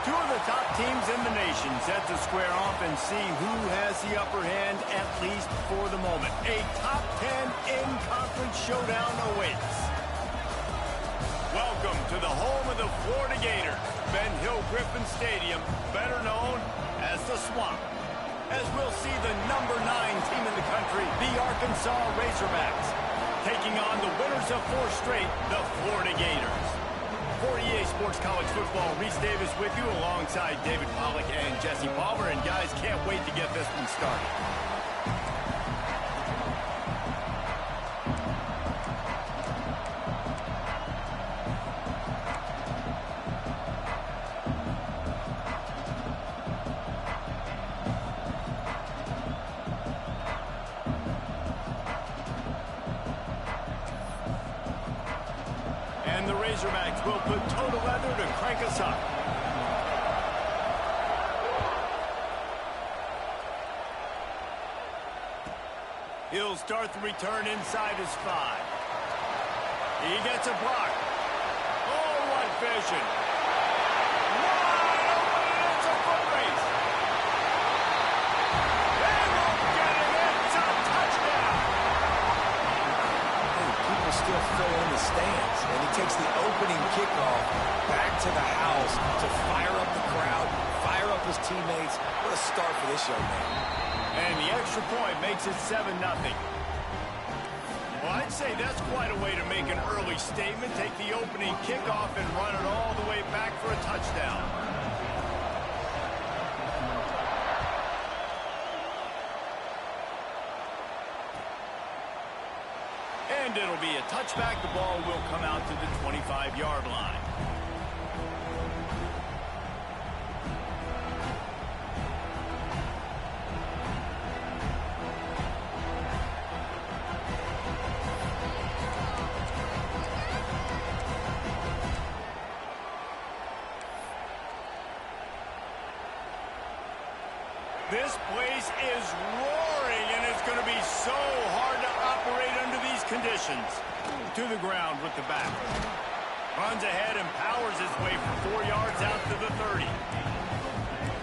Two of the top teams in the nation set to square off and see who has the upper hand, at least for the moment. A top 10 in-conference showdown awaits. Welcome to the home of the Florida Gators, Ben Hill Griffin Stadium, better known as the Swamp, as we'll see the number 9 team in the country, the Arkansas Razorbacks, taking on the winners of 4 straight, the Florida Gators. For EA Sports College Football, Reese Davis with you alongside David Pollack and Jesse Palmer. And guys, can't wait to get this one started. And the Razorbacks will put total leather to crank us up. He'll start the return inside his 5. He gets a block. Oh, what vision. Wide open, it's a foot race. They won't get it. It's a touchdown. People still fill in the stands, and he takes the opening kickoff back to the house to fire up the crowd, fire up his teammates. What a start for this young man. And the extra point makes it 7-0. Well, I'd say that's quite a way to make an early statement. Take the opening kickoff and run it all the way back for a touchdown. And it'll be a touchback. The ball will come out to the 25-yard line. This place is roaring, and it's going to be so hard to operate under these conditions. To the ground with the back. Runs ahead and powers his way for 4 yards out to the 30.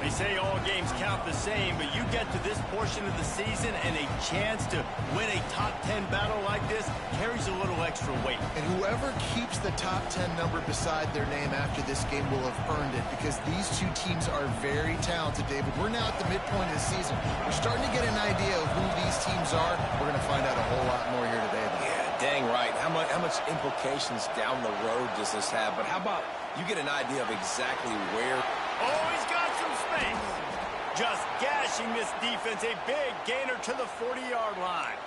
They say all games count the same, but you get to this portion of the season and a chance to win a top 10 battle like this carries a little extra weight. And whoever keeps the top 10 number beside their name after this game will have earned it, because these two teams are very talented, David. We're now at the midpoint of the season. We're starting to get an idea of who these teams are. We're going to find out a whole lot more here today. Yeah, dang right. How much implications down the road does this have? But how about you get an idea of exactly where... Oh, he's got some space. Just gashing this defense. A big gainer to the 40-yard line.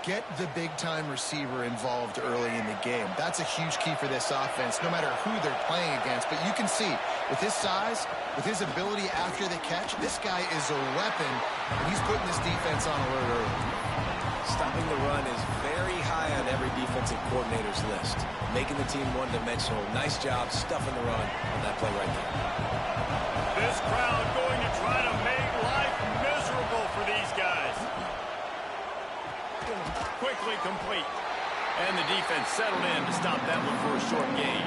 Get the big-time receiver involved early in the game. That's a huge key for this offense, no matter who they're playing against. But you can see, with his size, with his ability after the catch, this guy is a weapon, and he's putting this defense on alert early. Stopping the run is very high on every defensive coordinator's list. Making the team one-dimensional. Nice job stuffing the run on that play right there. This crowd going to try to make life miserable for these guys. Quickly complete. And the defense settled in to stop that one for a short gain.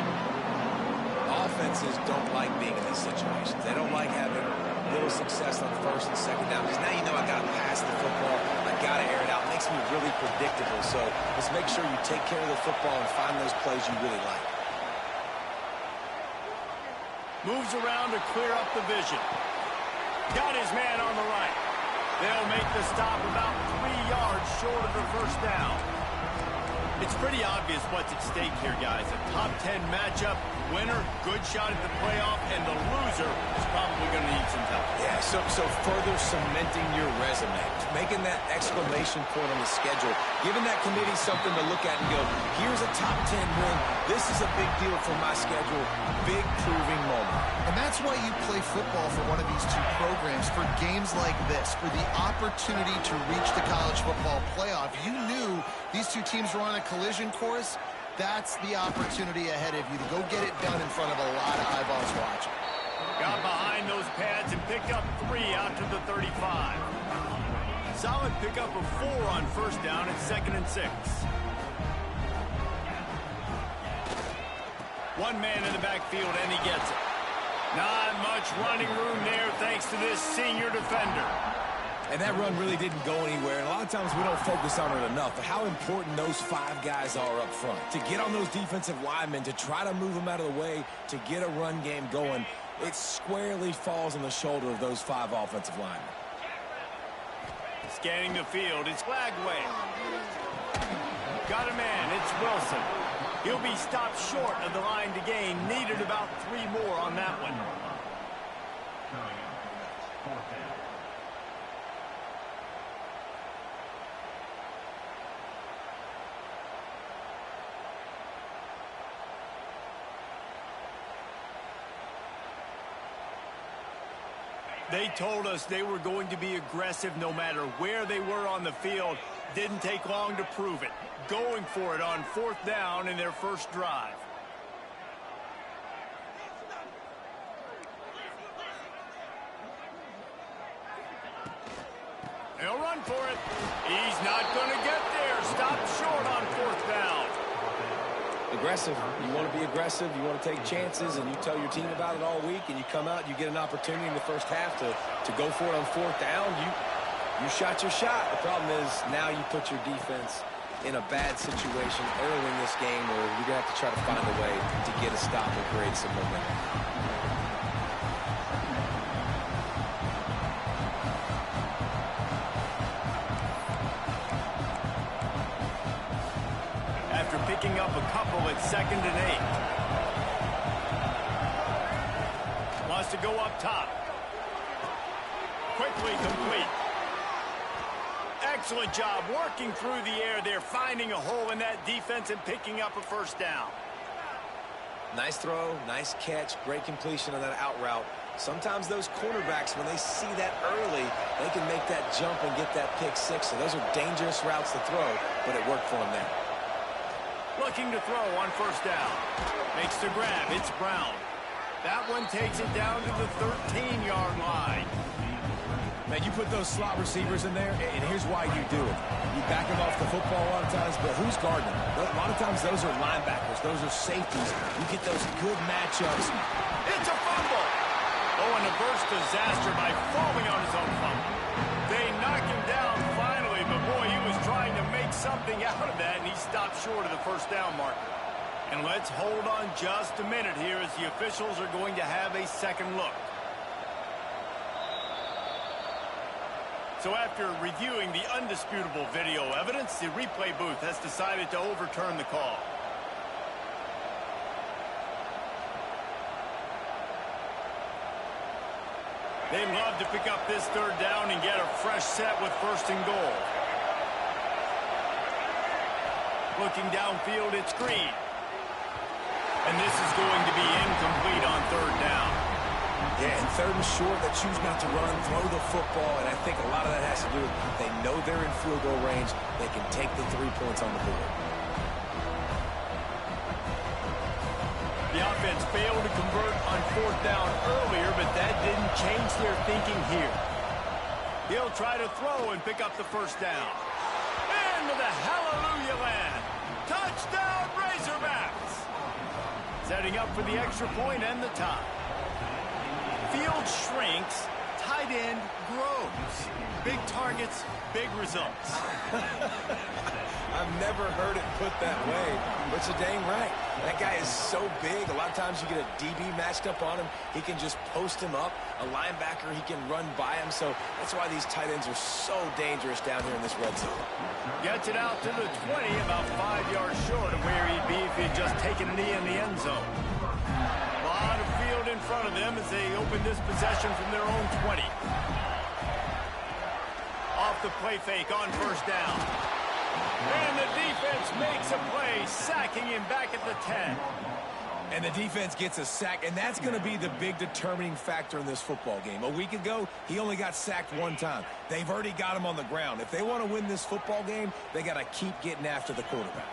Offenses don't like being in these situations. They don't like having little success on first and second down, because now you know I got to pass the football. I got to air it out. It makes me really predictable. So let's make sure you take care of the football and find those plays you really like. Moves around to clear up the vision. Got his man on the right. They'll make the stop about 3 yards short of the first down. It's pretty obvious what's at stake here, guys. A top 10 matchup, winner, good shot at the playoff, and the loser is probably going to need some help. Yeah, so further cementing your resume, making that exclamation point on the schedule, giving that committee something to look at and go, here's a top 10 win. This is a big deal for my schedule. Big proving moment. And that's why you play football for one of these two programs, for games like this, for the opportunity to reach the college football playoff. You knew these two teams were on a collision course. That's the opportunity ahead of you to go get it done in front of a lot of eyeballs watching. Got behind those pads and picked up 3 out to the 35. Solid pickup of 4 on first down at 2nd and 6. One man in the backfield, and he gets it. Not much running room there thanks to this senior defender. And that run really didn't go anywhere. And a lot of times we don't focus on it enough, but how important those 5 guys are up front. To get on those defensive linemen, to try to move them out of the way, to get a run game going, it squarely falls on the shoulder of those 5 offensive linemen. Scanning the field, it's Flagway. Got a man, it's Wilson. He'll be stopped short of the line to gain. Needed about 3 more on that one. They told us they were going to be aggressive no matter where they were on the field. Didn't take long to prove it. Going for it on 4th down in their first drive. They'll run for it. He's not going to get there. Stopped short on 4th down. Aggressive. You want to be aggressive. You want to take chances, and you tell your team about it all week, and you come out and you get an opportunity in the first half to go for it on 4th down. You shot your shot. The problem is now you put your defense in a bad situation early in this game where you're going to have to try to find a way to get a stop and create some momentum. After picking up a couple at 2nd and 8. Wants to go up top. Quickly complete. Excellent job working through the air there, finding a hole in that defense and picking up a 1st down. Nice throw, nice catch, great completion on that out route. Sometimes those cornerbacks, when they see that early, they can make that jump and get that pick 6. So those are dangerous routes to throw, but it worked for them there. Looking to throw on 1st down. Makes the grab. It's Brown. That one takes it down to the 13-yard line. Man, you put those slot receivers in there, and here's why you do it. You back them off the football a lot of times, but who's guarding them? A lot of times those are linebackers. Those are safeties. You get those good matchups. It's a fumble. Oh, and a burst disaster by falling on his own fumble. They knock him down finally, but boy, he was trying to make something out of that, and he stopped short of the 1st down marker. And let's hold on just a minute here as the officials are going to have a second look. So after reviewing the undisputable video evidence, the replay booth has decided to overturn the call. They'd love to pick up this 3rd down and get a fresh set with 1st and goal. Looking downfield, it's Green. And this is going to be incomplete on 3rd down. Yeah, and 3rd and short, they choose not to run, throw the football, and I think a lot of that has to do with they know they're in field goal range. They can take the 3 points on the board. The offense failed to convert on 4th down earlier, but that didn't change their thinking here. He'll try to throw and pick up the 1st down. Into the hallelujah land. Touchdown, Razorbacks! Setting up for the extra point and the tie. Field shrinks, tight end grows. Big targets, big results. I've never heard it put that way, but you're dang right. That guy is so big. A lot of times you get a DB matched up on him. He can just post him up. A linebacker, he can run by him. So that's why these tight ends are so dangerous down here in this red zone. Gets it out to the 20, about 5 yards short of where he'd be if he'd just taken a knee in the end zone. A lot of field in front of them as they open this possession from their own 20. Off the play fake on 1st down. And the defense makes a play, sacking him back at the 10. And the defense gets a sack, and that's going to be the big determining factor in this football game. A week ago, he only got sacked 1 time. They've already got him on the ground. If they want to win this football game, they got to keep getting after the quarterback.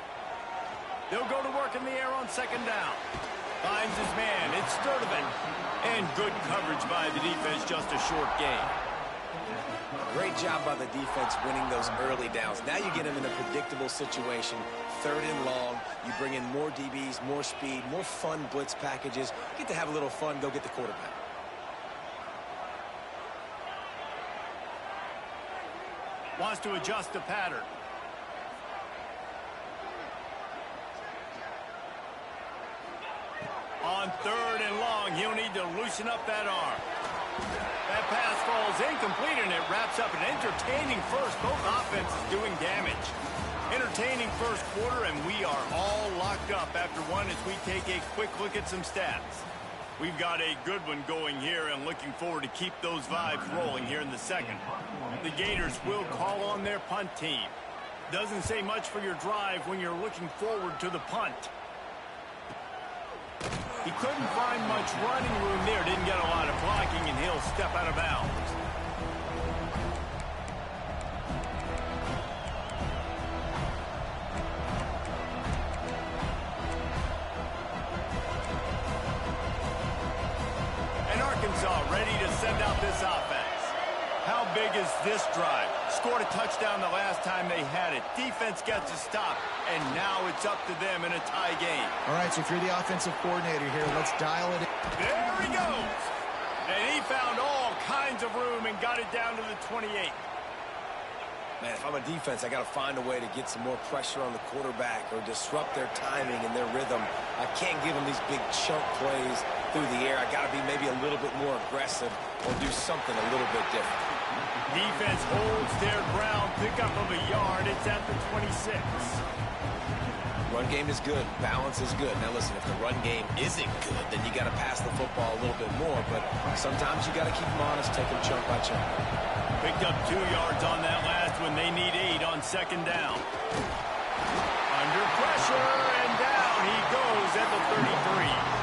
They'll go to work in the air on 2nd down. Finds his man. It's Sturdivant. And good coverage by the defense, just a short gain. Great job by the defense winning those early downs. Now you get them in a predictable situation, 3rd and long. You bring in more DBs, more speed, more fun blitz packages. You get to have a little fun, go get the quarterback. Wants to adjust the pattern. On 3rd and long, he'll need to loosen up that arm. That pass falls incomplete, and it wraps up an entertaining first. Both offenses doing damage. Entertaining first quarter, and we are all locked up after one as we take a quick look at some stats. We've got a good one going here, and looking forward to keep those vibes rolling here in the second. The Gators will call on their punt team. Doesn't say much for your drive when you're looking forward to the punt. He couldn't find much running room there, didn't get a lot of blocking, and he'll step out of bounds. And Arkansas ready to send out this offense. How big is this drive? Scored a touchdown the last time they had it. Defense gets a stop, and now it's up to them in a tie game. All right, so if you're the offensive coordinator here, let's dial it in. There he goes. And he found all kinds of room and got it down to the 28. Man, if I'm a defense, I got to find a way to get some more pressure on the quarterback or disrupt their timing and their rhythm. I can't give them these big chunk plays through the air. I got to be maybe a little bit more aggressive or do something a little bit different. Defense holds their ground, pick up of a yard. It's at the 26. Run game is good. Balance is good. Now, listen, if the run game isn't good, then you got to pass the football a little bit more. But sometimes you got to keep them honest, take them chunk by chunk. Picked up 2 yards on that last one. They need 8 on 2nd down. Under pressure, and down he goes at the 33.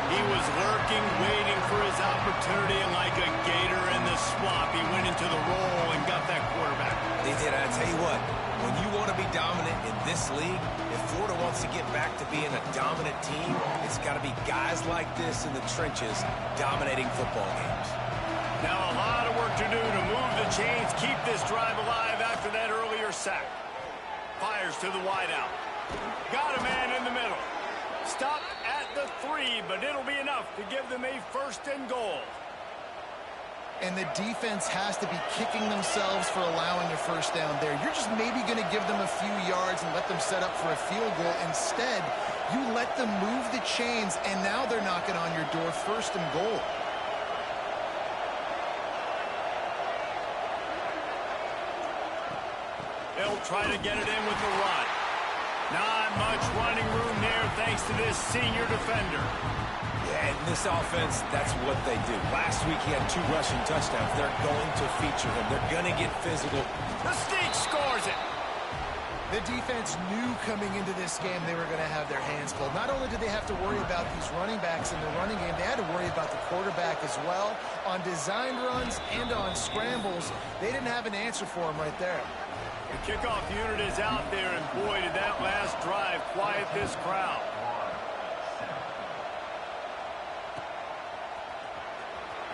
He was lurking, waiting for his opportunity, and like a gator in the swamp, he went into the roll and got that quarterback. They did. I tell you what, when you want to be dominant in this league, if Florida wants to get back to being a dominant team, it's got to be guys like this in the trenches dominating football games. Now a lot of work to do to move the chains, keep this drive alive after that earlier sack. Fires to the wideout. Got a man in the middle. Stop at the 3, but it'll be enough to give them a 1st and goal. And the defense has to be kicking themselves for allowing a 1st down there. You're just maybe going to give them a few yards and let them set up for a field goal. Instead, you let them move the chains, and now they're knocking on your door, 1st and goal. They'll try to get it in with the run. Not much running room there thanks to this senior defender. Yeah, and this offense, that's what they do. Last week he had 2 rushing touchdowns. They're going to feature him. They're going to get physical. The Sneak scores it. The defense knew coming into this game they were going to have their hands full. Not only did they have to worry about these running backs in the running game, they had to worry about the quarterback as well. On designed runs and on scrambles, they didn't have an answer for him right there. The kickoff unit is out there, and boy, did that last drive quiet this crowd.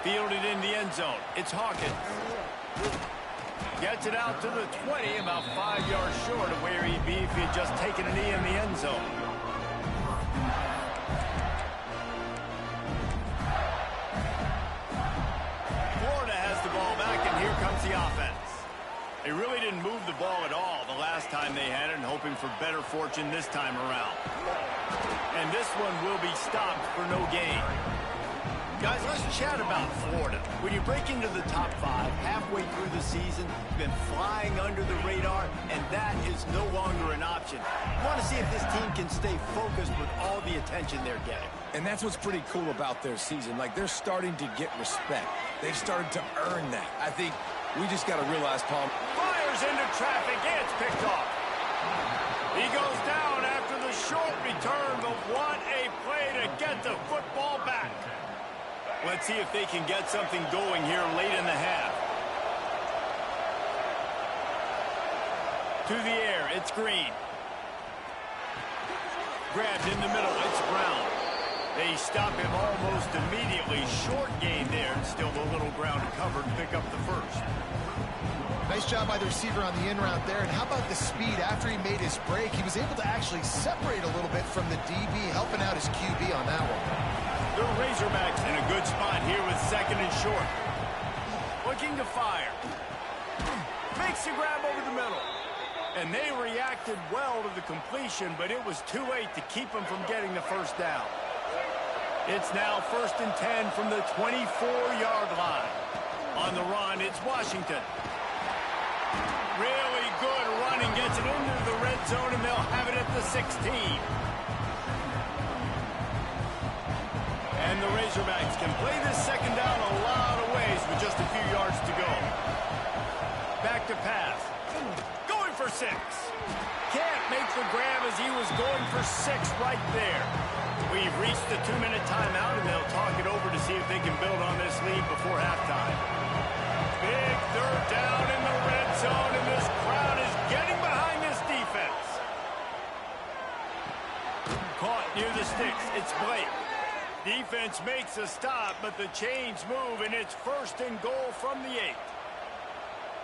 Fielded in the end zone. It's Hawkins. Gets it out to the 20, about 5 yards short of where he'd be if he had just taken a knee in the end zone. Florida has the ball back, and here comes the offense. They really didn't move the ball at all the last time they had it, and hoping for better fortune this time around. And this one will be stopped for no gain. Guys, let's chat about Florida. When you break into the top 5 halfway through the season, you've been flying under the radar, and that is no longer an option. You want to see if this team can stay focused with all the attention they're getting. And that's what's pretty cool about their season. Like, they're starting to get respect. They've started to earn that. I think we just got to realize, Paul. Fires into traffic. It's picked off. He goes down after the short return, but what a play to get the football back. Let's see if they can get something going here late in the half. To the air, it's Green. Grabbed in the middle, it's Brown. They stop him almost immediately. Short gain there. Still a little ground to cover to pick up the first. Nice job by the receiver on the in route there. And how about the speed after he made his break? He was able to actually separate a little bit from the DB, helping out his QB on that one. The Razorbacks in a good spot here with second and short. Looking to fire. Makes the grab over the middle. And they reacted well to the completion, but it was too late to keep them from getting the first down. It's now 1st and 10 from the 24-yard line. On the run, it's Washington. Really good running, gets it into the red zone, and they'll have it at the 16. And the Razorbacks can play this second down a lot of ways with just a few yards to go. Back to pass. Going for 6. Can't make the grab as he was going for 6 right there. We've reached the 2-minute timeout, and they'll talk it over to see if they can build on this lead before halftime. Big third down in the red zone, and this crowd is getting behind this defense. Caught near the sticks. It's Blake. Defense makes a stop, but the chains move, and it's 1st and goal from the 8.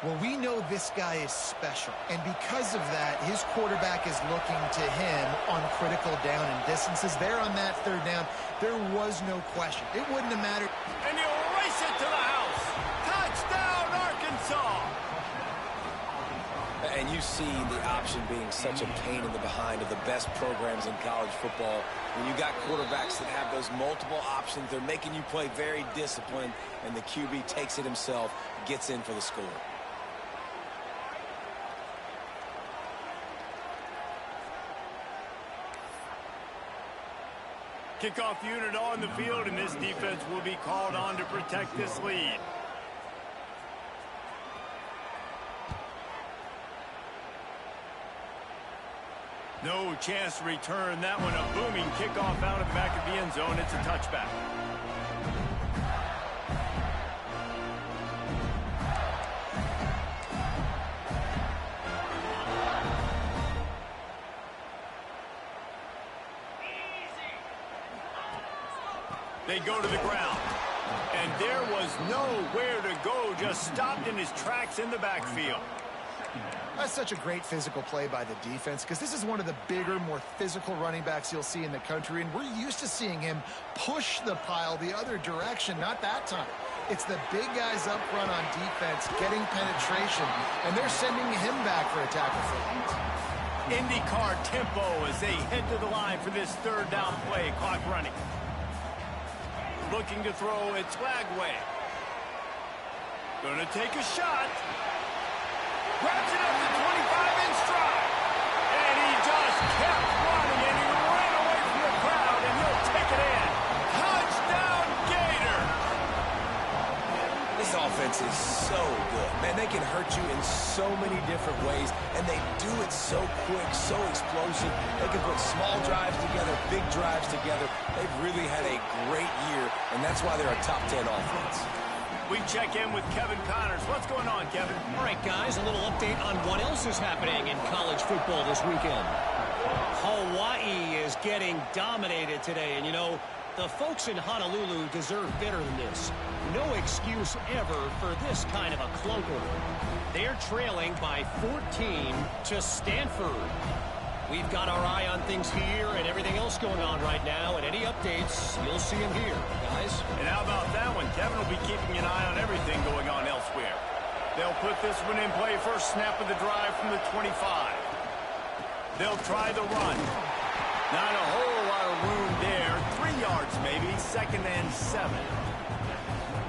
Well, we know this guy is special, and because of that, his quarterback is looking to him on critical down and distances. There on that third down, there was no question. It wouldn't have mattered. And he'll race it to the house. Touchdown, Arkansas! And you see the option being such a pain in the behind of the best programs in college football. When you got quarterbacks that have those multiple options, they're making you play very disciplined, and the QB takes it himself, gets in for the score. Kickoff unit on the field, and this defense will be called on to protect this lead. No chance to return that one. A booming kickoff out of the back of the end zone. It's a touchback. They go to the ground. And there was nowhere to go, just stopped in his tracks in the backfield. That's such a great physical play by the defense because this is one of the bigger, more physical running backs you'll see in the country, and we're used to seeing him push the pile the other direction, not that time. It's the big guys up front on defense getting penetration, and they're sending him back for a tackle for it. IndyCar tempo as they head to the line for this third down play, clock running. Looking to throw, it's Lagway. Gonna take a shot. Grabs it up to 25 in stride. And he just kept running, and he ran away from the crowd, and he'll take it in. Touchdown, Gator! This offense is so good. Man, they can hurt you in so many different ways, and they do it so quick, so explosive. They can put small drives together, big drives together. They've really had a great year, and that's why they're a top 10 offense. We check in with Kevin Connors. What's going on, Kevin? All right, guys, a little update on what else is happening in college football this weekend. Hawaii is getting dominated today, and you know, the folks in Honolulu deserve better than this. No excuse ever for this kind of a clunker. They're trailing by 14 to Stanford. We've got our eye on things here and everything else going on right now, and any updates, you'll see them here, guys. And how about that one? Kevin will be keeping an eye on everything going on elsewhere. They'll put this one in play first snap of the drive from the 25. They'll try the run. Not a whole lot of room there. 3 yards maybe, 2nd and 7.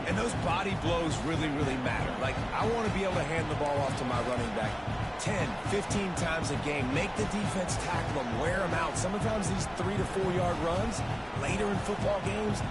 And those body blows really, really matter. Like, I want to be able to hand the ball off to my running back 10, 15 times a game. Make the defense tackle them, wear them out. Sometimes these 3 to 4 yard runs later in football games,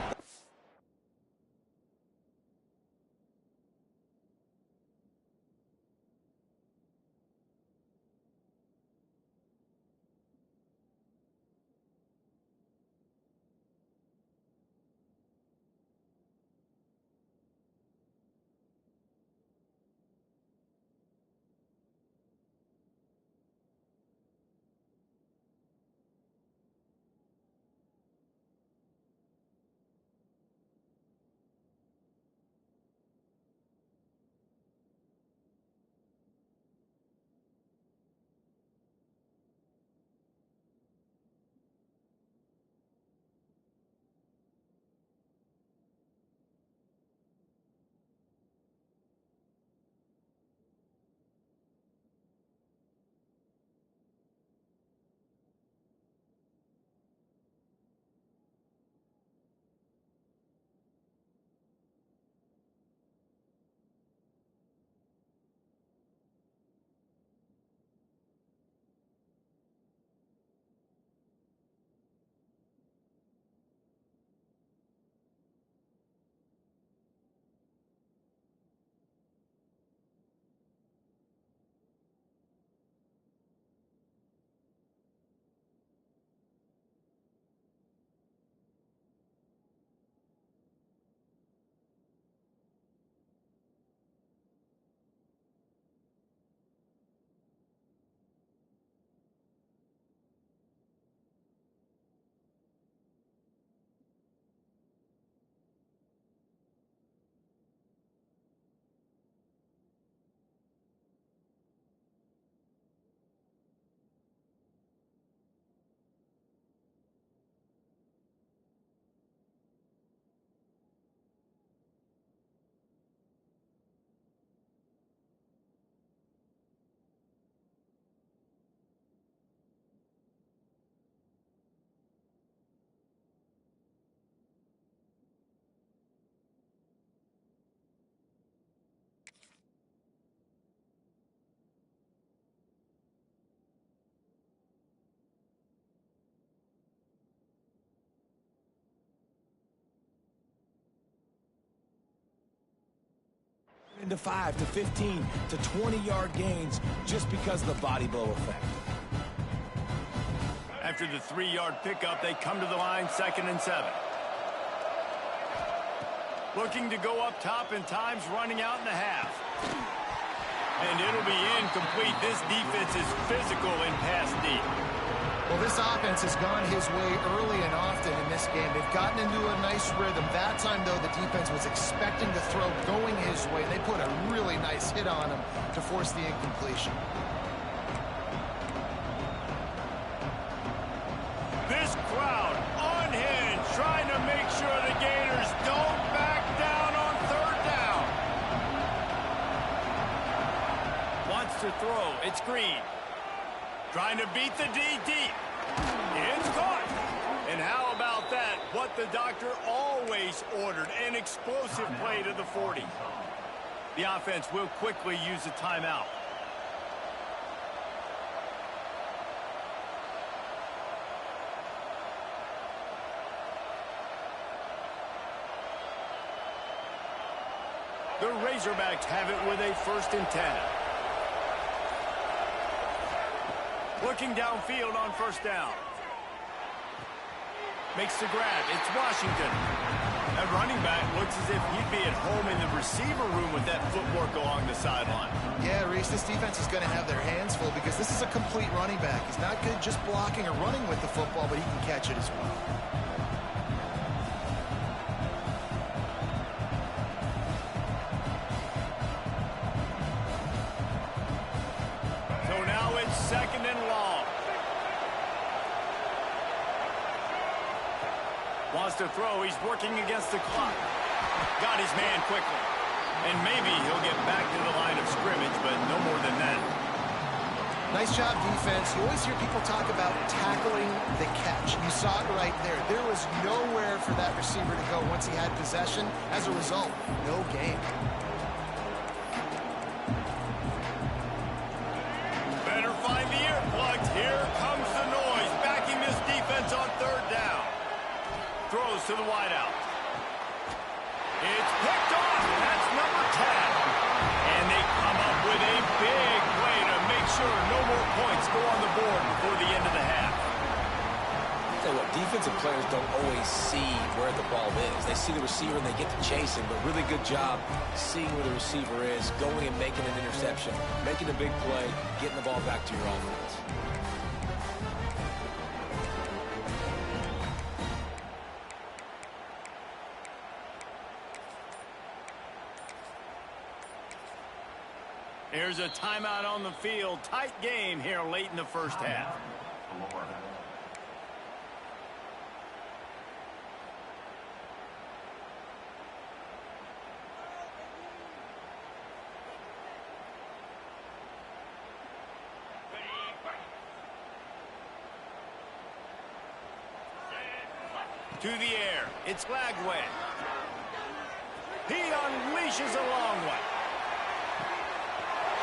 getting to 5 to 15 to 20-yard gains just because of the body blow effect. After the 3-yard pickup, they come to the line, 2nd and 7. Looking to go up top, and time's running out in the half. And it'll be incomplete. This defense is physical in pass deep. Well, this offense has gone his way early and often in this game. They've gotten into a nice rhythm. That time, though, the defense was expecting the throw going his way. They put a really nice hit on him to force the incompletion. This crowd unhinged, trying to make sure the Gators don't back down on 3rd down. Wants to throw. It's Green. Trying to beat the D deep. It's caught. And how about that? What the doctor always ordered, an explosive play to the 40. The offense will quickly use a timeout. The Razorbacks have it with a 1st and 10. Looking downfield on 1st down. Makes the grab. It's Washington. That running back looks as if he'd be at home in the receiver room with that footwork along the sideline. Yeah, Reese, this defense is going to have their hands full because this is a complete running back. He's not good just blocking or running with the football, but he can catch it as well. So now it's 2nd and long. Wants to throw. He's working against the clock. Got his man quickly. And maybe he'll get back to the line of scrimmage, but no more than that. Nice job, defense. You always hear people talk about tackling the catch. You saw it right there. There was nowhere for that receiver to go once he had possession. As a result, no gain. Better find the earplugs. Here comes the noise. Backing this defense on 3rd down. Throws to the wideout. It's picked off. That's number 10. And they come up with a big play to make sure no more points go on the board before the end of the half. Tell you what, defensive players don't always see where the ball is. They see the receiver and they get to chase him, but really good job seeing where the receiver is, going and making an interception, making a big play, getting the ball back to your offense. Here's a timeout on the field. Tight game here late in the 1st half. To the air. It's Lagway. He unleashes a long one.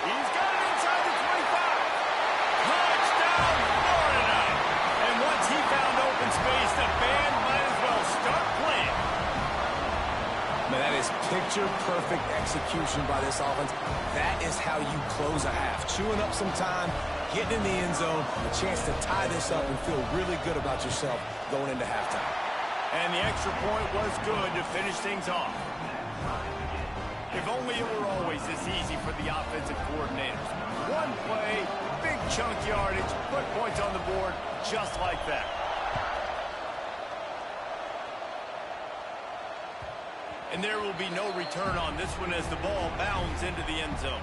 He's got it inside the 25. Touchdown, Florida. And once he found open space, the band might as well start playing. Man, that is picture-perfect execution by this offense. That is how you close a half. Chewing up some time, getting in the end zone, a chance to tie this up and feel really good about yourself going into halftime. And the extra point was good to finish things off. If only it were always this easy for the offensive coordinators. One play, big chunk yardage, put points on the board just like that. And there will be no return on this one as the ball bounds into the end zone.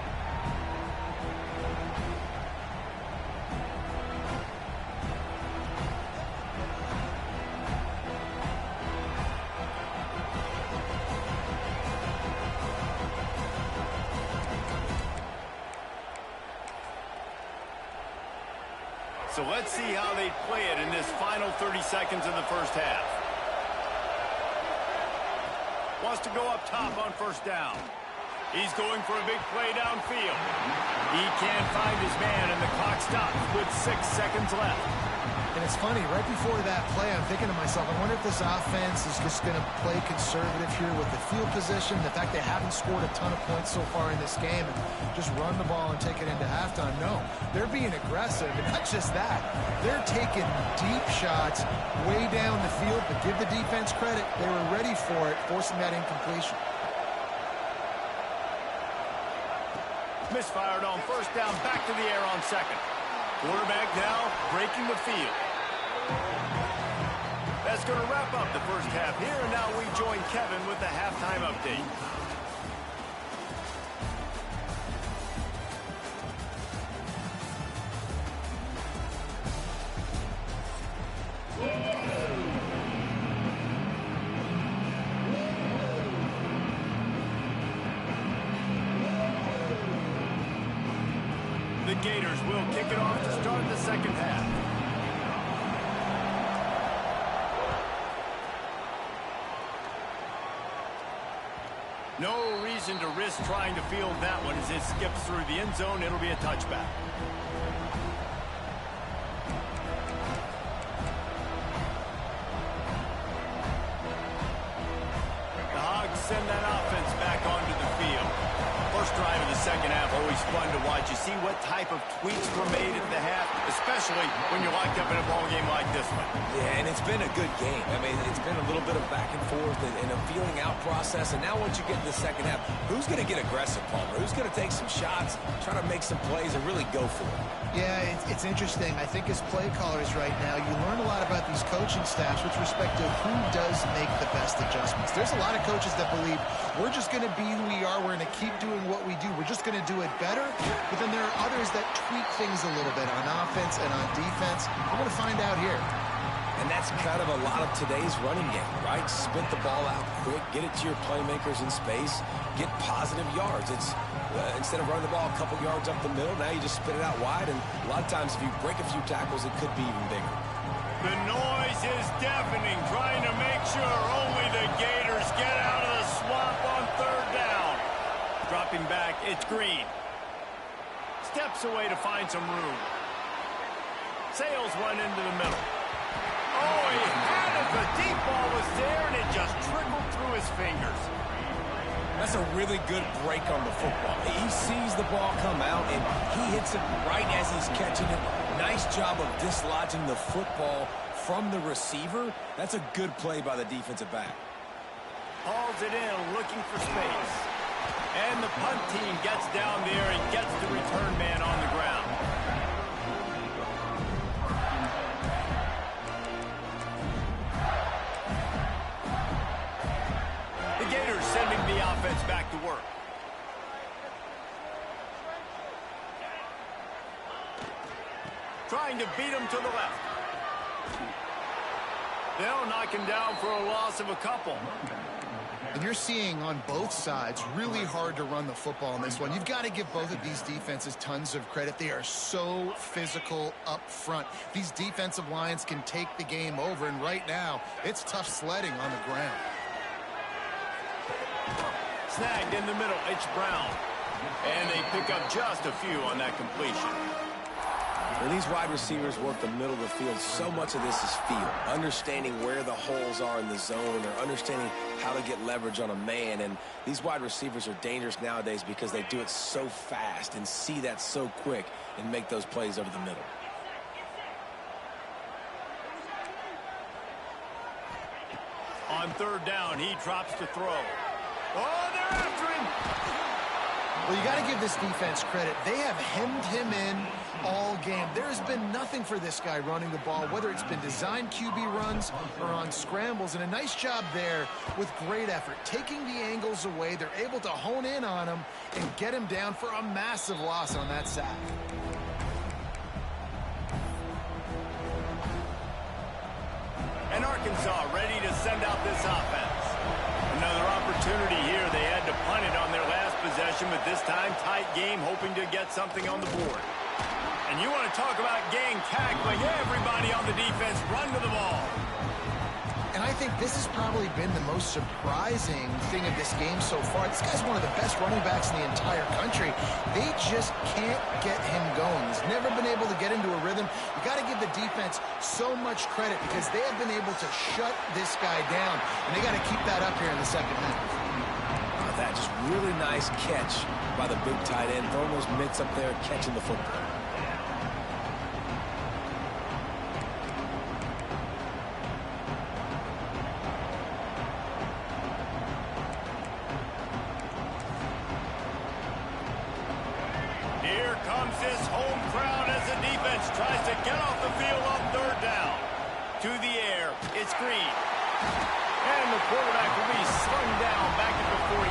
So let's see how they play it in this final 30 seconds of the 1st half. Wants to go up top on 1st down. He's going for a big play downfield. He can't find his man, and the clock stops with 6 seconds left. And it's funny, right before that play, I'm thinking to myself, I wonder if this offense is just going to play conservative here with the field position, the fact they haven't scored a ton of points so far in this game, and just run the ball and take it into halftime. No, they're being aggressive, and not just that. They're taking deep shots way down the field, but give the defense credit. They were ready for it, forcing that incompletion. Misfired on first down, back to the air on second. Quarterback now breaking the field. That's going to wrap up the first half here, and now we join Kevin with the halftime update. The Gators will kick it off to start the second half. No reason to risk trying to field that one as it skips through the end zone. It'll be a touchback. The Hogs send that offense back onto the field. First drive of the second half, always fun to watch. You see what type of tweaks were made at the half, especially when you're locked up in a ball game like this one. Yeah, and it's been a good game. I mean, it's been a little bit of back and forth and a feeling out process. And now once you get in the second half, who's going to get aggressive, Palmer? Who's going to take some shots, try to make some plays, and really go for it? Yeah, it's interesting. I think as play callers right now, you learn a lot about these coaching staffs with respect to who does make the best adjustments. There's a lot of coaches that believe we're just going to be who we are. We're going to keep doing what we do. We're just going to do it better. But then there are others that tweak things a little bit on offense and on defense. We're going to find out here. And that's kind of a lot of today's running game, right? Spit the ball out quick, get it to your playmakers in space, get positive yards. It's instead of running the ball a couple yards up the middle, now you just spit it out wide. And a lot of times if you break a few tackles, it could be even bigger. The noise is deafening, trying to make sure only the Gators get out of the swamp on third down. Dropping back, it's Green. Steps away to find some room. Sails one into the middle. Oh, he had it. The deep ball was there, and it just trickled through his fingers. That's a really good break on the football. He sees the ball come out, and he hits it right as he's catching it. Nice job of dislodging the football from the receiver. That's a good play by the defensive back. Hauls it in, looking for space. And the punt team gets down there and gets the return man on the ground. The Gators sending the offense back to work. Trying to beat him to the left. They'll knock him down for a loss of a couple. And you're seeing on both sides really hard to run the football in this one. You've got to give both of these defenses tons of credit. They are so physical up front. These defensive lines can take the game over, and right now it's tough sledding on the ground. Snagged in the middle, it's Brown. And they pick up just a few on that completion. When these wide receivers work the middle of the field, so much of this is feel. Understanding where the holes are in the zone, or understanding how to get leverage on a man. And these wide receivers are dangerous nowadays because they do it so fast and see that so quick and make those plays over the middle. On third down, he drops to throw. Oh, they're after him! Well, you got to give this defense credit. They have hemmed him in all game. There has been nothing for this guy running the ball, whether it's been designed QB runs or on scrambles, and a nice job there with great effort. Taking the angles away, they're able to hone in on him and get him down for a massive loss on that sack. And Arkansas ready to send out this offense. Another opportunity here. They had to punt it on their last possession, but this time tight game, hoping to get something on the board. And you want to talk about gang tackling. Everybody on the defense run to the ball. And I think this has probably been the most surprising thing of this game so far. This guy's one of the best running backs in the entire country. They just can't get him going. He's never been able to get into a rhythm. You got to give the defense so much credit because they have been able to shut this guy down, and they got to keep that up here in the second half. That just really nice catch by the big tight end, throwing those mitts up there, catching the football. Here comes this home crowd as the defense tries to get off the field on third down. To the air, it's Green. And the quarterback will be slung down back at the 43.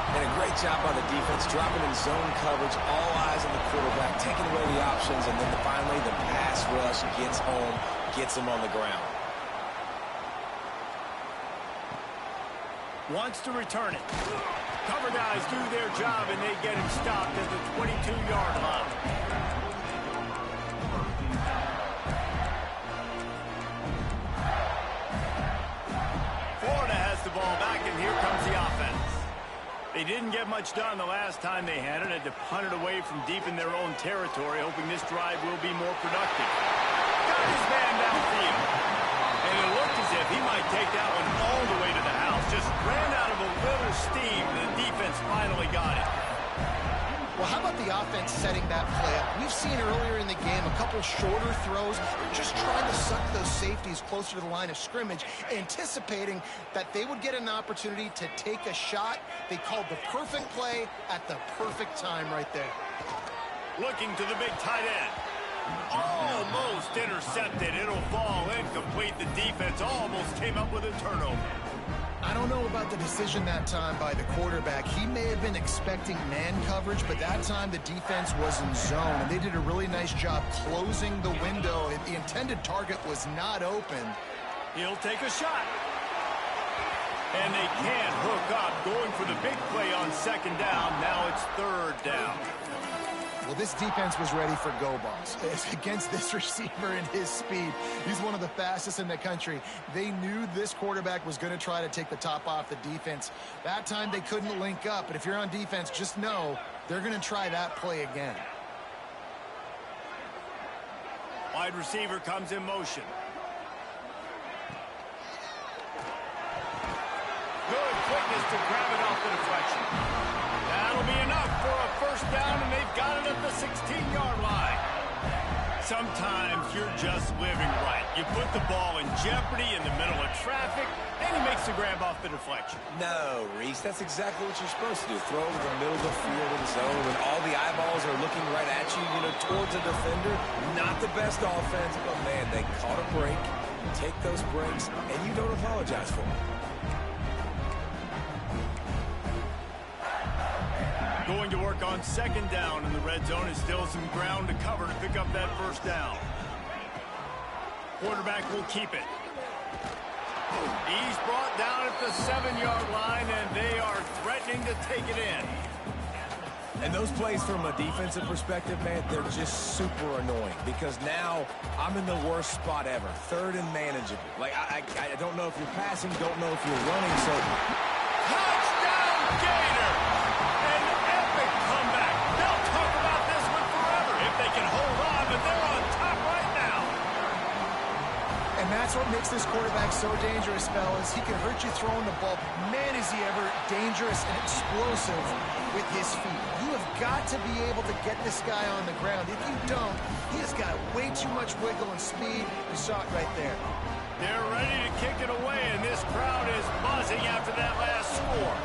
And a great job by the defense, dropping in zone coverage, all eyes on the quarterback, taking away the options, and then finally the pass rush gets home, gets him on the ground. Wants to return it. Cover guys do their job, and they get him stopped at the 22-yard line. Florida has the ball back, and here comes the offense. They didn't get much done the last time they had it. Had to punt it away from deep in their own territory, hoping this drive will be more productive. Got his man downfield. And it looked as if he might take that one all the way to the house. Just ran out of a little steam. The defense finally got it. Well, how about the offense setting that play up? We've seen earlier in the game a couple shorter throws. They're just trying to suck those safeties closer to the line of scrimmage, anticipating that they would get an opportunity to take a shot. They called the perfect play at the perfect time right there. Looking to the big tight end. Almost intercepted. It'll fall incomplete. The defense almost came up with a turnover. I don't know about the decision that time by the quarterback. He may have been expecting man coverage, but that time the defense was in zone, and they did a really nice job closing the window. The intended target was not open. He'll take a shot. And they can't hook up. Going for the big play on second down. Now it's third down. Well, this defense was ready for go balls. Against this receiver and his speed, he's one of the fastest in the country. They knew this quarterback was going to try to take the top off the defense. That time they couldn't link up, but if you're on defense, just know they're going to try that play again. Wide receiver comes in motion. Good quickness to grab it off the deflection. That'll be enough for a first down, and they've got it at the 16-yard line. Sometimes you're just living right. You put the ball in jeopardy in the middle of traffic, and he makes the grab off the deflection. No, Reese, that's exactly what you're supposed to do. Throw to the middle of the field in zone when all the eyeballs are looking right at you, towards a defender. Not the best offense, but, man, they caught a break. Take those breaks, and you don't apologize for them. Going to work on second down in the red zone. Is still some ground to cover to pick up that first down. Quarterback will keep it. He's brought down at the 7-yard line, and they are threatening to take it in. And those plays from a defensive perspective, man, they're just super annoying because now I'm in the worst spot ever. Third and manageable. Like, I don't know if you're passing, don't know if you're running, so... Touchdown, Gator! An epic comeback. They'll talk about this one forever if they can hold on, but they're on top right now. And that's what makes this quarterback so dangerous, fellas. He can hurt you throwing the ball. Man, is he ever dangerous and explosive with his feet. You have got to be able to get this guy on the ground. If you don't, he has got way too much wiggle and speed. You saw it right there. They're ready to kick it away, and this crowd is buzzing after that last score.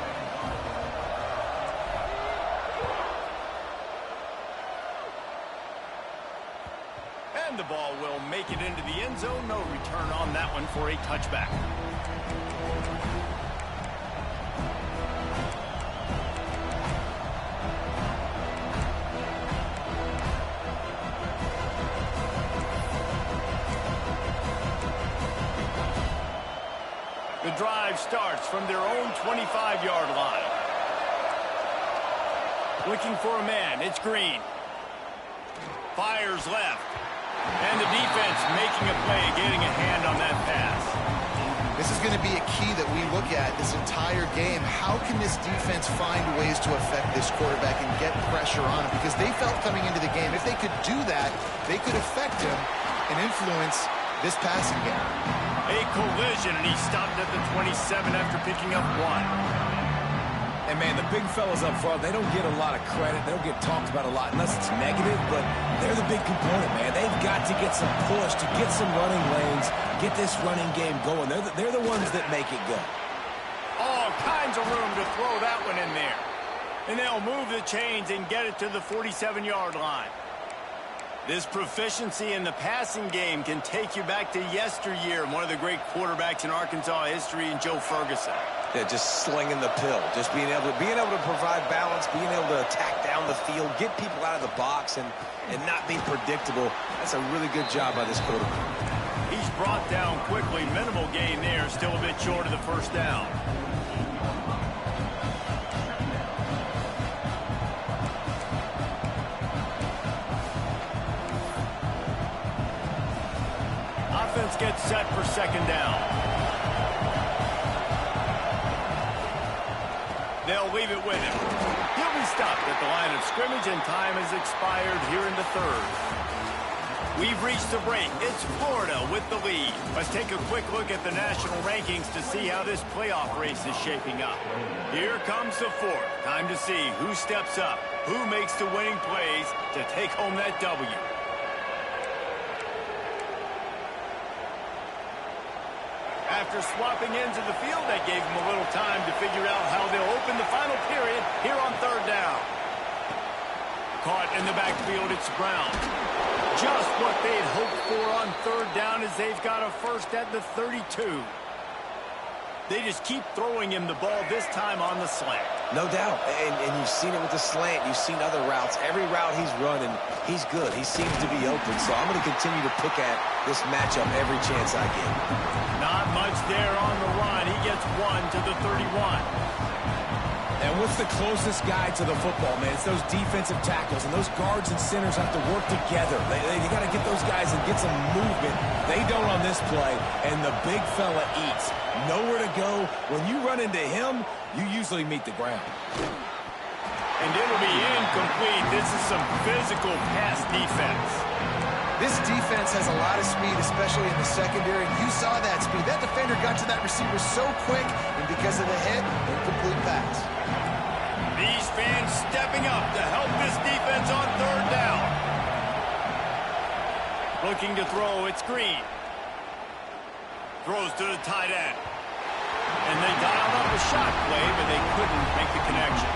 And the ball will make it into the end zone. No return on that one for a touchback. The drive starts from their own 25-yard line. Looking for a man, it's Green. Fires left. And the defense making a play, getting a hand on that pass. This is going to be a key that we look at this entire game. How can this defense find ways to affect this quarterback and get pressure on him? Because they felt coming into the game, if they could do that, they could affect him and influence this passing game. A collision, and he stopped at the 27 after picking up 1. And, man, the big fellas up front, they don't get a lot of credit. They don't get talked about a lot unless it's negative, but they're the big component, man. They've got to get some push, to get some running lanes, get this running game going. They're the ones that make it go. All kinds of room to throw that one in there. And they'll move the chains and get it to the 47-yard line. This proficiency in the passing game can take you back to yesteryear, one of the great quarterbacks in Arkansas history, in Joe Ferguson. Yeah, just slinging the pill, just being able to provide balance, being able to attack down the field, get people out of the box, and not be predictable. That's a really good job by this quarterback. He's brought down quickly. Minimal gain there, still a bit short of the first down. Offense gets set for second down. They'll leave it with him. He'll be stopped at the line of scrimmage, and time has expired here in the third. We've reached the break. It's Florida with the lead. Let's take a quick look at the national rankings to see how this playoff race is shaping up. Here comes the fourth. Time to see who steps up, who makes the winning plays to take home that W. After swapping ends of the field, that gave them a little time to figure out how they'll open the final period here on third down. Caught in the backfield, it's Brown. Just what they'd hoped for on third down, as they've got a first at the 32. They just keep throwing him the ball, this time on the slant. No doubt, and you've seen it with the slant. You've seen other routes. Every route he's running, he's good. He seems to be open, so I'm going to continue to pick at this matchup every chance I get. Not much there on the run. He gets 1 to the 31. And what's the closest guy to the football, man? It's those defensive tackles, and those guards and centers have to work together. They got to get those guys and get some movement. They don't on this play, and the big fella eats. Nowhere to go. When you run into him, you usually meet the ground. And it'll be incomplete. This is some physical pass defense. This defense has a lot of speed, especially in the secondary. You saw that speed. That defender got to that receiver so quick, and because of the hit, incomplete pass. These fans stepping up to help this defense on third down. Looking to throw, it's Green. Throws to the tight end. And they dialed up a shot play, but they couldn't make the connection.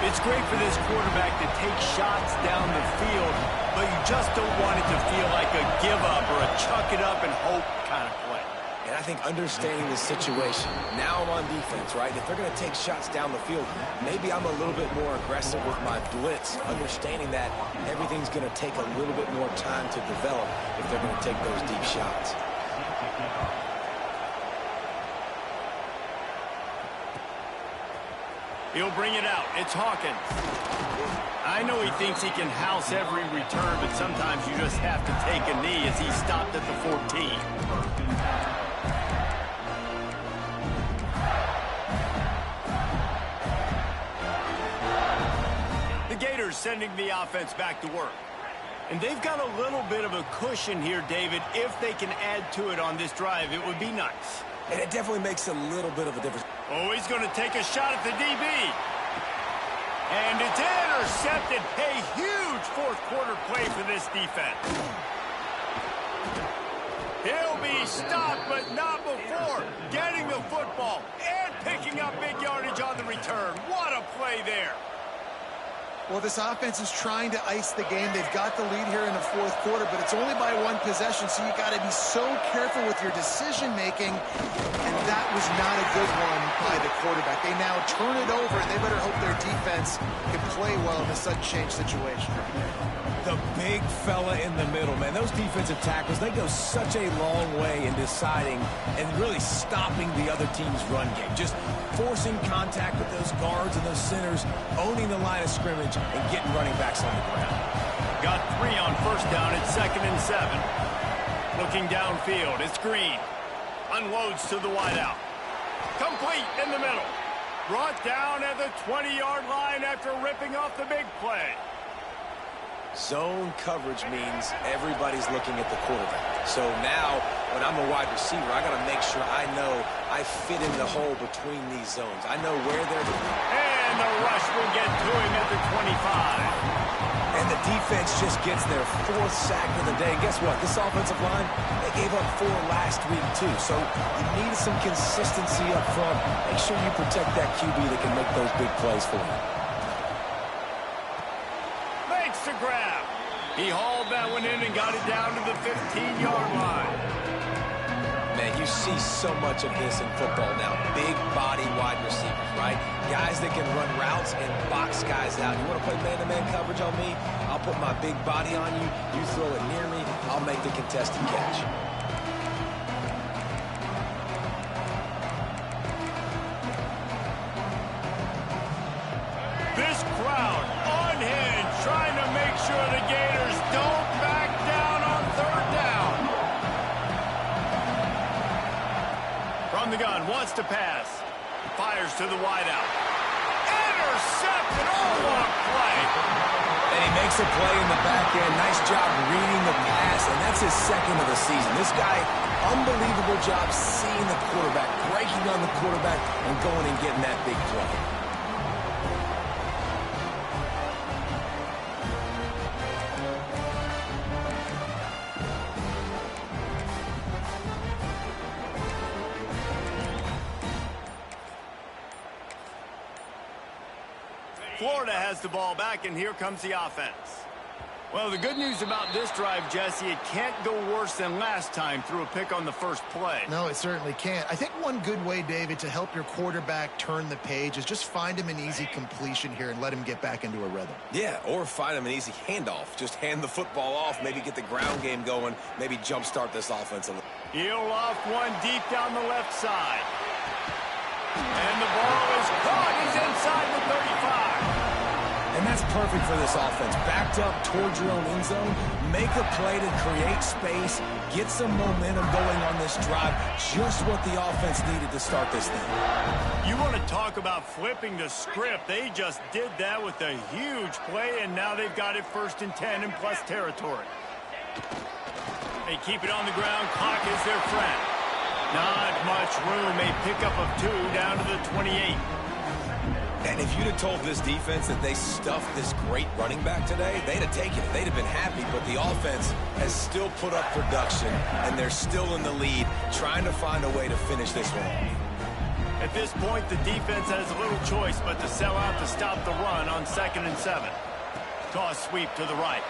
It's great for this quarterback to take shots down the field, but you just don't want it to feel like a give-up or a chuck-it-up and hope kind of play. And I think understanding the situation, now I'm on defense, right? If they're going to take shots down the field, maybe I'm a little bit more aggressive with my blitz, understanding that everything's going to take a little bit more time to develop if they're going to take those deep shots. He'll bring it out. It's Hawkins. I know he thinks he can house every return, but sometimes you just have to take a knee, as he stopped at the 14. The Gators sending the offense back to work. And they've got a little bit of a cushion here, David. If they can add to it on this drive, it would be nice. And it definitely makes a little bit of a difference. Oh, he's going to take a shot at the DB. And it's intercepted. A huge fourth quarter play for this defense. He'll be stopped, but not before getting the football and picking up big yardage on the return. What a play there. Well, this offense is trying to ice the game. They've got the lead here in the fourth quarter, but it's only by one possession, so you got to be so careful with your decision-making, and that was not a good one by the quarterback. They now turn it over, and they better hope their defense can play well in a sudden change situation. The big fella in the middle, man. Those defensive tackles, they go such a long way in deciding and really stopping the other team's run game. Just forcing contact with those guards and those centers, owning the line of scrimmage, and getting running backs on the ground. Got 3 on first down. It's 2nd and 7. Looking downfield, it's Green. Unloads to the wideout. Complete in the middle. Brought down at the 20-yard line after ripping off the big play. Zone coverage means everybody's looking at the quarterback. So now, when I'm a wide receiver, I got to make sure I know I fit in the hole between these zones. I know where they're going. And the rush will get to him at the 25. And the defense just gets their 4th sack of the day. And guess what? This offensive line, they gave up 4 last week, too. So you need some consistency up front. Make sure you protect that QB that can make those big plays for you. Makes the grab. He hauled that one in and got it down to the 15-yard line. Man, you see so much of this in football now. Big body wide receivers, right? Guys that can run routes and box guys out. You want to play man-to-man coverage on me? I'll put my big body on you. You throw it near me, I'll make the contested catch. This crowd unhinged, trying to make sure the Gators don't back down on 3rd down. From the gun, wants to pass. Fires to the wideout. Intercepted, all on play. And he makes a play in the back end. Nice job reading the pass, and that's his 2nd of the season. This guy, unbelievable job seeing the quarterback, breaking on the quarterback, and going and getting that big play. Florida has the ball back, and here comes the offense. Well, the good news about this drive, Jesse, it can't go worse than last time through a pick on the first play. No, it certainly can't. I think one good way, David, to help your quarterback turn the page is just find him an easy completion here and let him get back into a rhythm. Yeah, or find him an easy handoff. Just hand the football off, maybe get the ground game going, maybe jumpstart this offense a little. He'll off one deep down the left side. And the ball is caught. He's inside the 35. And that's perfect for this offense. Backed up towards your own end zone, make a play to create space, get some momentum going on this drive. Just what the offense needed to start this thing. You want to talk about flipping the script. They just did that with a huge play, and now they've got it 1st and 10 in plus territory. They keep it on the ground. Clock is their friend. Not much room. A pickup of 2 down to the 28. And if you'd have told this defense that they stuffed this great running back today, they'd have taken it. They'd have been happy, but the offense has still put up production, and they're still in the lead, trying to find a way to finish this one. At this point, the defense has little choice but to sell out to stop the run on 2nd and 7. Toss sweep to the right.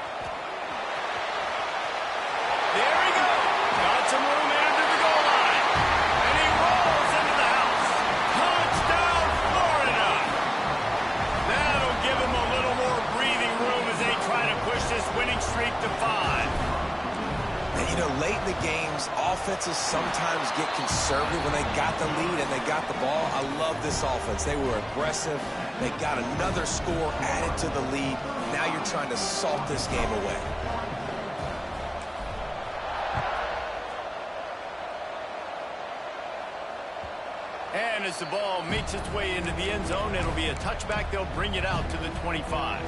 There he goes. Got some room into the goal line. And he rolls into the house. Touchdown, Florida. That'll give him a little more breathing room as they try to push this winning streak to 5. And, you know, late in the games, offenses sometimes get conservative when they got the lead and they got the ball. I love this offense. They were aggressive. They got another score added to the lead. Now you're trying to salt this game away. And as the ball makes its way into the end zone, it'll be a touchback. They'll bring it out to the 25.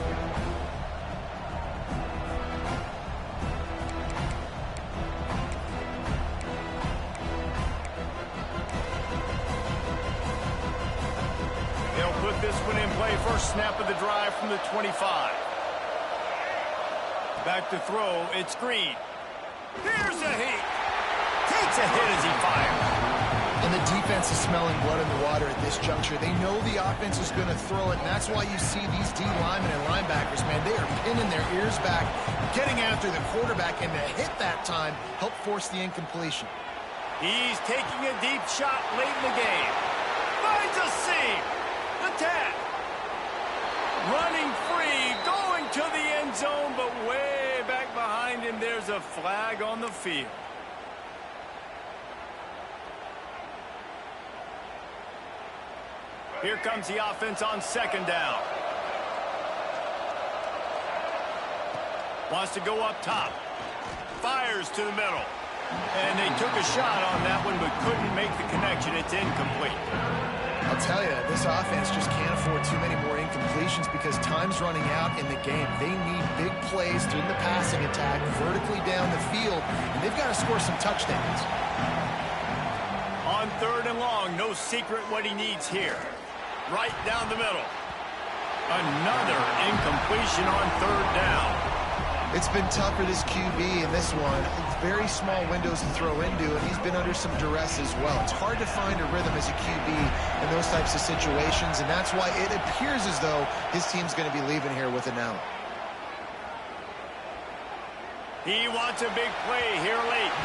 They'll put this one in play. First snap of the drive from the 25. Back to throw. It's Green. Here's a hit. Takes a hit as he fires. And the defense is smelling blood in the water at this juncture. They know the offense is going to throw it, and that's why you see these D linemen and linebackers, man, they are pinning their ears back, getting after the quarterback, and to hit that time, help force the incompletion. He's taking a deep shot late in the game. Finds a seam. The tap. Running free, going to the end zone, but way back behind him, there's a flag on the field. Here comes the offense on 2nd down. Wants to go up top. Fires to the middle. And they took a shot on that one, but couldn't make the connection. It's incomplete. I'll tell you, this offense just can't afford too many more incompletions because time's running out in the game. They need big plays through the passing attack, vertically down the field, and they've got to score some touchdowns. On 3rd and long, no secret what he needs here. Right down the middle. Another incompletion on 3rd down. It's been tough for this QB in this one. Very small windows to throw into, and he's been under some duress as well. It's hard to find a rhythm as a QB in those types of situations, and that's why it appears as though his team's going to be leaving here with an L. He wants a big play here late.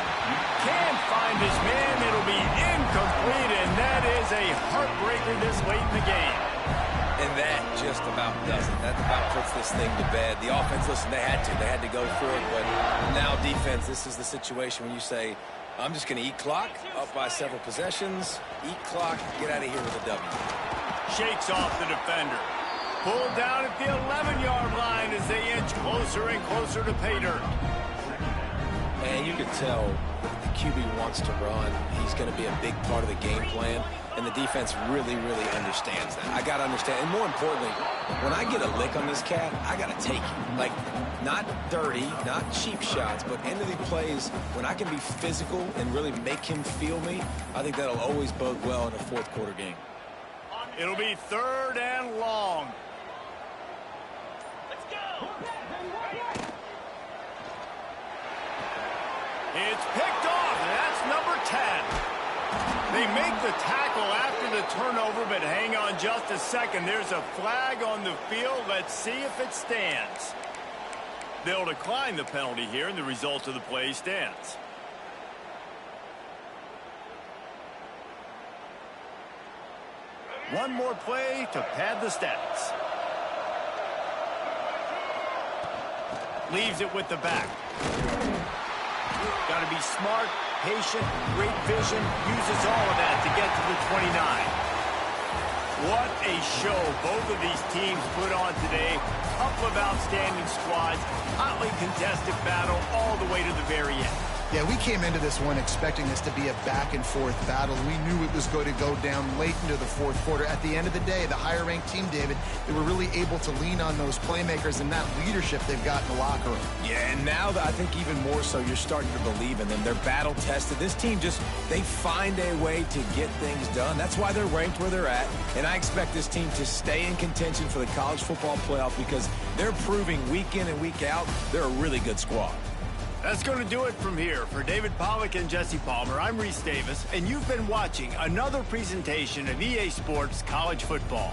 Can't find his man. It'll be incomplete, and that is a heartbreaker this late in the game. And that just about does it. That about puts this thing to bed. The offense, listen, they had to go for it, but now defense, this is the situation when you say, I'm just going to eat clock, up by several possessions, eat clock, get out of here with a W. Shakes off the defender. Pulled down at the 11-yard line as they inch closer and closer to pay dirt. And you can tell the QB wants to run. He's going to be a big part of the game plan. And the defense really, really understands that. I got to understand. And more importantly, when I get a lick on this cat, I got to take it. Like, not dirty, not cheap shots, but end of the plays, when I can be physical and really make him feel me, I think that'll always bode well in a 4th quarter game. It'll be 3rd and long. Let's go! It's picked off, and that's number 10. They make the tackle after the turnover, but hang on just a second. There's a flag on the field. Let's see if it stands. They'll decline the penalty here, and the result of the play stands. One more play to pad the stats. Leaves it with the back. Got to be smart, patient, great vision, uses all of that to get to the 29. What a show both of these teams put on today. Couple of outstanding squads, hotly contested battle all the way to the very end. Yeah, we came into this one expecting this to be a back-and-forth battle. We knew it was going to go down late into the 4th quarter. At the end of the day, the higher-ranked team, David, they were really able to lean on those playmakers and that leadership they've got in the locker room. Yeah, and now I think even more so, you're starting to believe in them. They're battle-tested. This team they find a way to get things done. That's why they're ranked where they're at. And I expect this team to stay in contention for the college football playoff because they're proving week in and week out they're a really good squad. That's going to do it from here. For David Pollack and Jesse Palmer, I'm Reese Davis, and you've been watching another presentation of EA Sports College Football.